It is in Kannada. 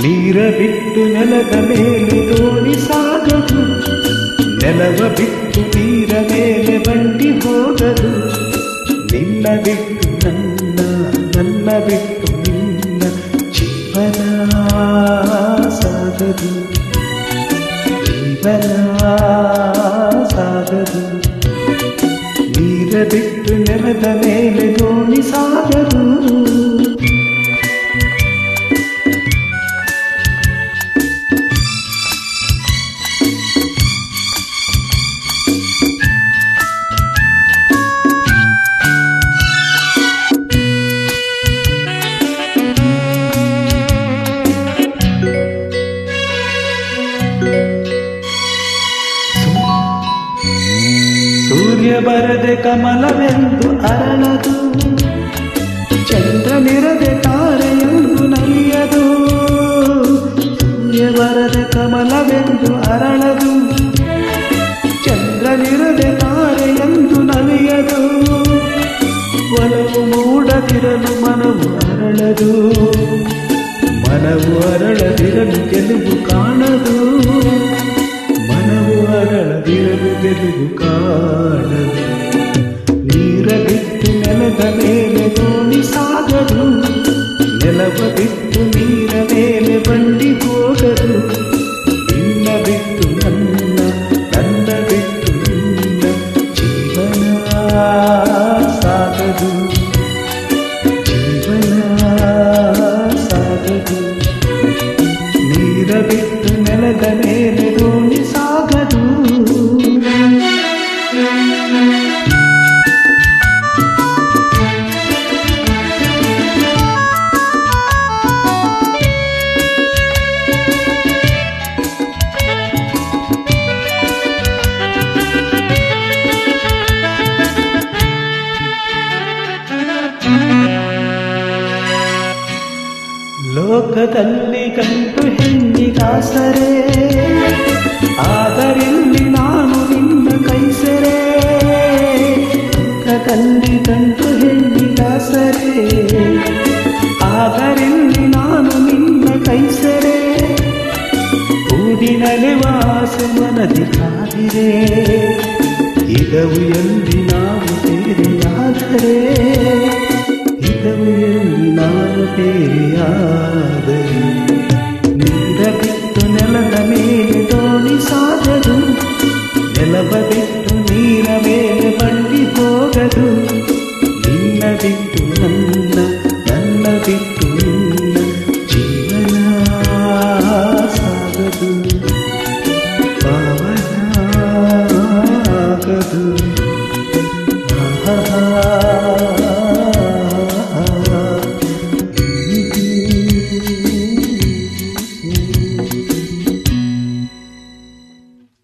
ನೀರ ಬಿಟ್ಟು ನೆಲದ ಮೇಲೆ ದೋಣಿ ಸಾಗದು, ನೆಲವ ಬಿಟ್ಟು ನೀರ ಮೇಲೆ ಬಂಡಿ ಹೋಗದು. ನಿನ್ನ ಬಿಟ್ಟು ನನ್ನ, ನನ್ನ ಬಿಟ್ಟು ನಿನ್ನ ಜೀವನ ಸಾಗದು, ಜೀವನ ಸಾಗದು. ನೀರ ಬಿಟ್ಟು ನೆಲದ ಮೇಲೆ ದೋಣಿ ಸಾಗದು. ಸೂರ್ಯ ಬರದೆ ಕಮಲವೆಂದು ಅರಳದು, ಚಂದ್ರನಿರದೆ ತಾರೆಯೆಂದು ನಲಿಯದು. ಸೂರ್ಯ ಬರದೆ ಕಮಲವೆಂದು ಅರಳದು, ಚಂದ್ರನಿರದೆ ತಾರೆಯೆಂದು ನಲಿಯದು. ಒಲವು ಮೂಡದಿರಲು ಮನವು ಅರಳದು, ಮನವು ಅರಳದಿರಲು ಗೆಲುವು ಕಾಣದು. ಮನವು ಅರಳದಿರಲು ಗೆಲುವು ಕಾಣದು. ನೀರ ಬಿಟ್ಟು ನೆಲದ ಮೇಲೆ ದೋಣಿ ಸಾಗದು, ನೆಲವ ಬಿಟ್ಟು ನೀರ ಮೇಲೆ ಬಂಡಿ ಹೋಗದು. ನಿನ್ನ ಬಿಟ್ಟು ನನ್ನ, ನನ್ನ ಬಿಟ್ಟು ನಿನ್ನ ಜೀವನ ಸಾಗದು, ಜೀವನ ಸಾಗದು. ನೀರ ಬಿಟ್ಟು ನೆಲದ ಮೇಲೆ ದೋಣಿ ಸಾಗದು. ಲೋಕದಲ್ಲಿ ಗಂಟು ಹೆಣ್ಣಿಗಾಸರೆ, ಆದರಿಲ್ಲಿ ನಾನು ನಿನ್ನ ಕೈಸರೆ. ಲೋಕದಲ್ಲಿ ಗಂಟು ಹೆಣ್ಣಿಗಾಸರೆ, ಆದರಿಲ್ಲಿ ನಾನು ನಿನ್ನ ಕೈಸರೆ. ಊಡಿನಲೆ ವಾಸೆ ಮನದಿ ಕಾದಿರೆ, ಇದವು ಎಲ್ಲಿ ನಾವು ಬೇರೆಯಾದರೆ, ಇದವು ಎಲ್ಲಿ ನಾನು ಬೇರೆಯಾದರೆ. ನೀರ ಬಿಟ್ಟು ನೆಲದ ಮೇಲೆ ದೋಣಿ ಸಾಗದು, ನೆಲವ ಬಿಟ್ಟು ನೀರ ಮೇಲೆ ಬಂಡಿ ಹೋಗದು. ನಿನ್ನ ಬಿಟ್ಟು ನನ್ನ, ನನ್ನ ಬಿಟ್ಟು ನಿನ್ನ ಜೀವನ ಸಾಗದು, ಪಾವನ ಆಗದು.